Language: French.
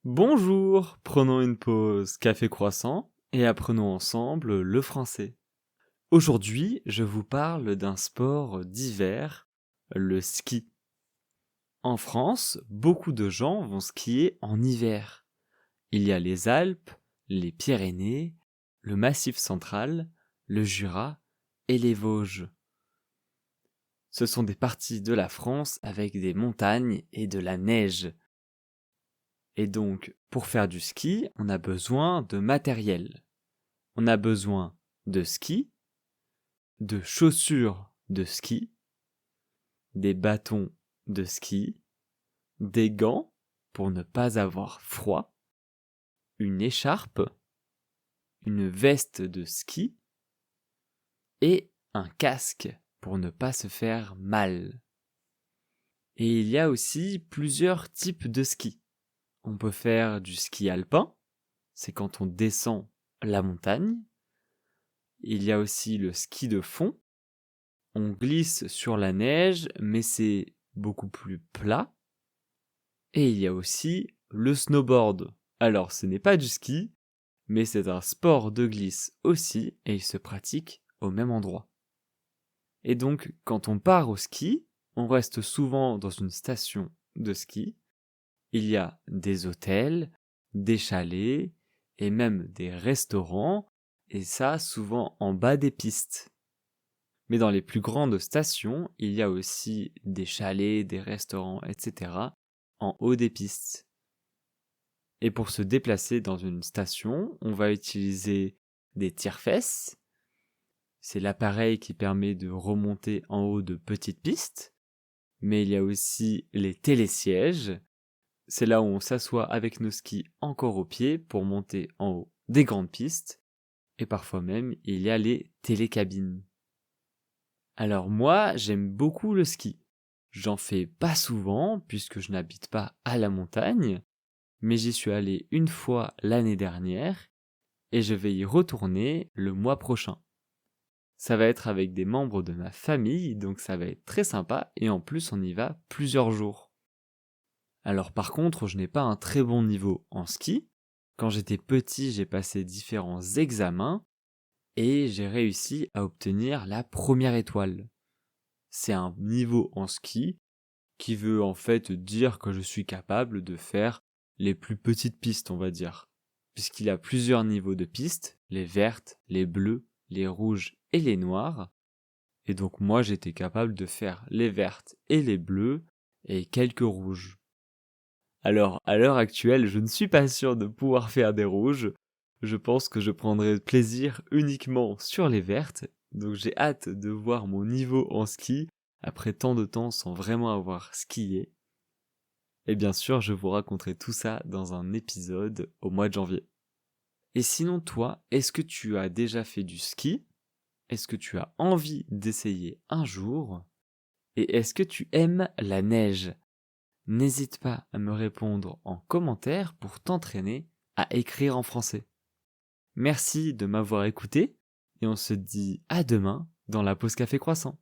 Bonjour, prenons une pause café croissant et apprenons ensemble le français. Aujourd'hui, je vous parle d'un sport d'hiver, le ski. En France, beaucoup de gens vont skier en hiver. Il y a les Alpes, les Pyrénées, le Massif central, le Jura et les Vosges. Ce sont des parties de la France avec des montagnes et de la neige. Et donc, pour faire du ski, on a besoin de matériel. On a besoin de skis, de chaussures de ski, des bâtons de ski, des gants pour ne pas avoir froid, une écharpe, une veste de ski et un casque pour ne pas se faire mal. Et il y a aussi plusieurs types de ski. On peut faire du ski alpin, c'est quand on descend la montagne. Il y a aussi le ski de fond. On glisse sur la neige, mais c'est beaucoup plus plat. Et il y a aussi le snowboard. Alors, ce n'est pas du ski, mais c'est un sport de glisse aussi, et il se pratique au même endroit. Et donc, quand on part au ski, on reste souvent dans une station de ski. Il y a des hôtels, des chalets, et même des restaurants, et ça souvent en bas des pistes. Mais dans les plus grandes stations, il y a aussi des chalets, des restaurants, etc. en haut des pistes. Et pour se déplacer dans une station, on va utiliser des tire-fesses. C'est l'appareil qui permet de remonter en haut de petites pistes. Mais il y a aussi les télésièges. C'est là où on s'assoit avec nos skis encore aux pieds pour monter en haut des grandes pistes. Et parfois même, il y a les télécabines. Alors moi, j'aime beaucoup le ski. J'en fais pas souvent puisque je n'habite pas à la montagne, mais j'y suis allé une fois l'année dernière et je vais y retourner le mois prochain. Ça va être avec des membres de ma famille, donc ça va être très sympa et en plus on y va plusieurs jours. Alors par contre, je n'ai pas un très bon niveau en ski. Quand j'étais petit, j'ai passé différents examens et j'ai réussi à obtenir la première étoile. C'est un niveau en ski qui veut en fait dire que je suis capable de faire les plus petites pistes, on va dire. Puisqu'il y a plusieurs niveaux de pistes, les vertes, les bleues, les rouges et les noires. Et donc moi j'étais capable de faire les vertes et les bleues et quelques rouges. Alors à l'heure actuelle, je ne suis pas sûr de pouvoir faire des rouges. Je pense que je prendrai plaisir uniquement sur les vertes. Donc j'ai hâte de voir mon niveau en ski après tant de temps sans vraiment avoir skié. Et bien sûr, je vous raconterai tout ça dans un épisode au mois de janvier. Et sinon, toi, est-ce que tu as déjà fait du ski? Est-ce que tu as envie d'essayer un jour? Et est-ce que tu aimes la neige? N'hésite pas à me répondre en commentaire pour t'entraîner à écrire en français. Merci de m'avoir écouté et on se dit à demain dans la pause café croissant.